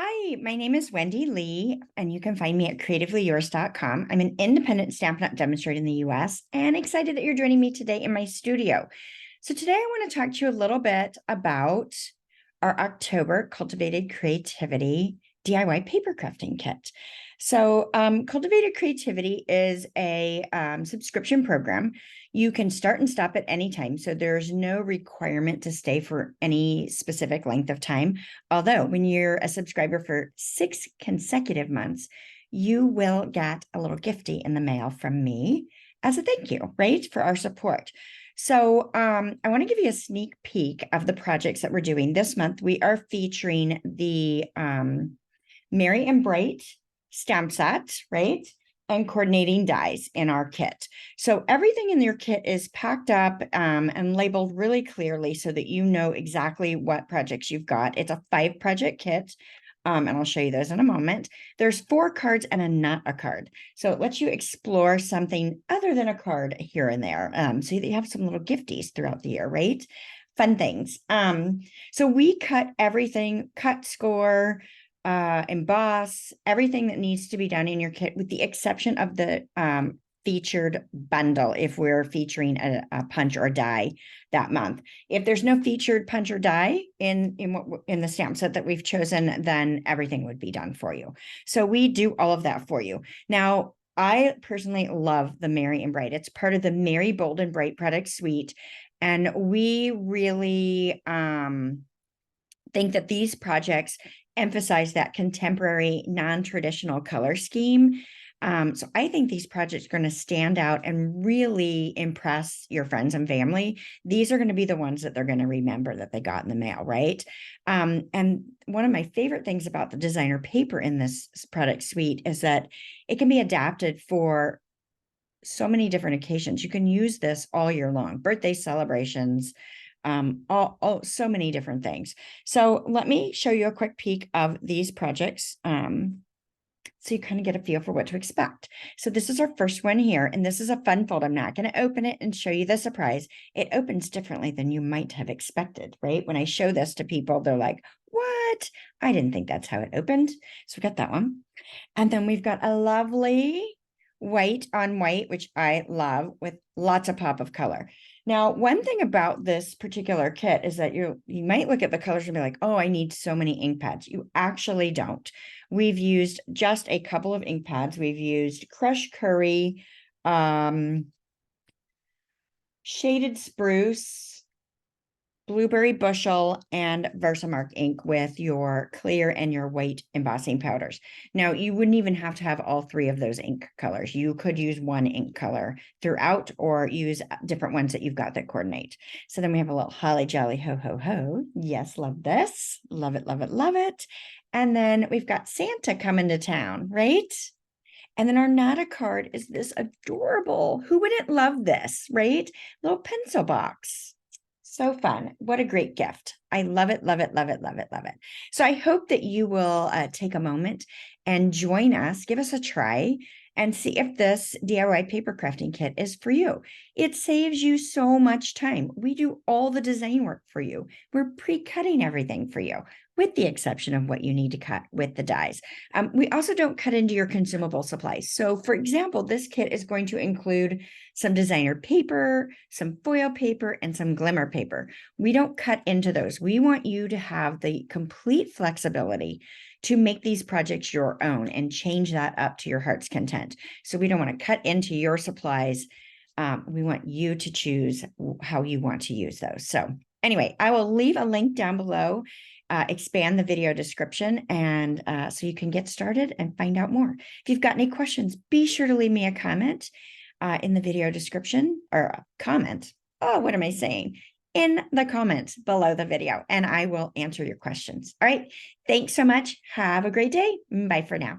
Hi, my name is Wendy Lee, and you can find me at CreativeLeeYours.com. I'm an independent Stampin' Up! Demonstrator in the US, and excited that you're joining me today in my studio. So today I want to talk to you a little bit about our October Cultivated Creativity DIY Papercrafting Kit. So Cultivated Creativity is a subscription program. You can start and stop at any time, so there's no requirement to stay for any specific length of time. Although when you're a subscriber for 6 consecutive months, you will get a little gifty in the mail from me as a thank you, right, for our support. So I want to give you a sneak peek of the projects that we're doing this month. We are featuring the Merry and Bright stamp set, right? And coordinating dies in our kit. So everything in your kit is packed up and labeled really clearly so that you know exactly what projects you've got. It's a 5-project kit. And I'll show you those in a moment. There's 4 cards and a not a card. So it lets you explore something other than a card here and there. So that you have some little gifties throughout the year, right? Fun things. So we cut everything, cut, score, emboss, everything that needs to be done in your kit, with the exception of the featured bundle if we're featuring a punch or die that month. If there's no featured punch or die in the stamp set that we've chosen, then everything would be done for you. So we do all of that for you. Now, I personally love the Merry and Bright. It's part of the Merry, Bold, and Bright product suite. And we really think that these projects emphasize that contemporary, non-traditional color scheme. So I think these projects are going to stand out and really impress your friends and family. These are going to be the ones that they're going to remember that they got in the mail, right? And one of my favorite things about the designer paper in this product suite is that it can be adapted for so many different occasions. You can use this all year long, birthday celebrations, so many different things. So let me show you a quick peek of these projects. So you kind of get a feel for what to expect. So this is our first one here, and this is a fun fold. I'm not going to open it and show you the surprise. It opens differently than you might have expected, right? When I show this to people, they're like, what? I didn't think that's how it opened. So we got that one. And then we've got a lovely white on white, which I love, with lots of pop of color. Now, one thing about this particular kit is that you might look at the colors and be like, oh, I need so many ink pads. You actually don't. We've used just a couple of ink pads. We've used Crushed Curry, Shaded Spruce, Blueberry Bushel, and Versamark ink with your clear and your white embossing powders. Now, you wouldn't even have to have all 3 of those ink colors. You could use one ink color throughout, or use different ones that you've got that coordinate. So then we have a little holly jolly ho ho ho. Yes, love this. Love it, love it, love it. And then we've got Santa coming to town, right? And then our Nada card is this adorable. Who wouldn't love this, right? Little pencil box. So fun. What a great gift. I love it, love it, love it, love it, love it. So I hope that you will take a moment and join us, give us a try, and see if this DIY paper crafting kit is for you. It saves you so much time. We do all the design work for you. We're pre-cutting everything for you, with the exception of what you need to cut with the dies. We also don't cut into your consumable supplies. So for example, this kit is going to include some designer paper, some foil paper, and some glimmer paper. We don't cut into those. We want you to have the complete flexibility to make these projects your own and change that up to your heart's content. So we don't want to cut into your supplies. We want you to choose how you want to use those. So anyway, I will leave a link down below, expand the video description, and so you can get started and find out more. If you've got any questions, be sure to leave me a comment in the video description, or a comment. Oh, what am I saying? In the comments below the video, and I will answer your questions. All right. Thanks so much. Have a great day. Bye for now.